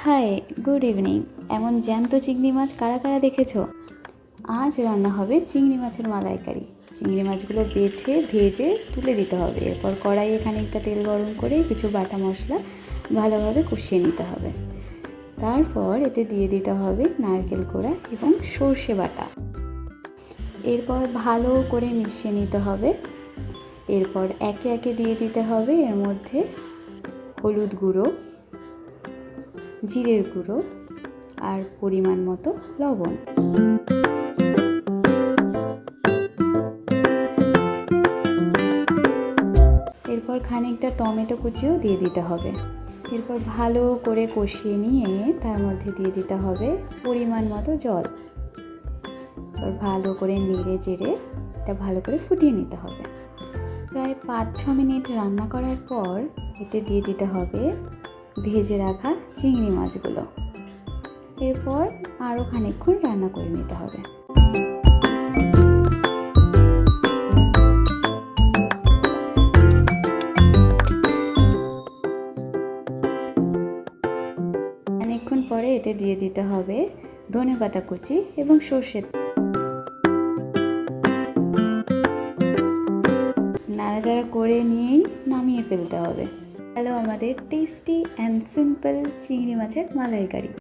High, good evening. এমন জ্যান্ত চিংড়ি মাছ কারা কারা দেখেছো? আজ রান্না হবে চিংড়ি মাছের মালাইকারি। চিংড়ি মাছগুলো বেছে ভেজে তুলে দিতে হবে। এরপর কড়াইয়ে খানিকটা তেল গরম করে কিছু বাটা মশলা ভালোভাবে কষিয়ে নিতে হবে। তারপর এতে দিয়ে দিতে হবে নারকেল কোড়া এবং সর্ষে বাটা। এরপর ভালো করে মিশিয়ে নিতে হবে। এরপর একে একে দিয়ে দিতে হবে এর মধ্যে হলুদ গুঁড়ো, জিরের গুঁড়ো আর পরিমাণ মতো লবণ। এরপর খানিকটা টমেটো কুচিও দিয়ে দিতে হবে। এরপর ভালো করে কষিয়ে নিয়ে তার মধ্যে দিয়ে দিতে হবে পরিমাণ মতো জল। এরপর ভালো করে নেড়ে চেড়ে এটা ভালো করে ফুটিয়ে নিতে হবে। প্রায় 5-6 মিনিট রান্না করার পর এতে দিয়ে দিতে হবে ভেজে রাখা চিংড়ি মাছগুলো। এরপর আরও খানিকক্ষণ রান্না করে নিতে হবে। খানিকক্ষণ পরে এতে দিয়ে দিতে হবে ধনেপাতা কুচি এবং সর্ষে। নাড়াচাড়া করে নিয়েই নামিয়ে ফেলতে হবে। হ্যালো, আমাদের টেস্টি অ্যান্ড সিম্পল চিংড়ি মাছের মালাইকারি।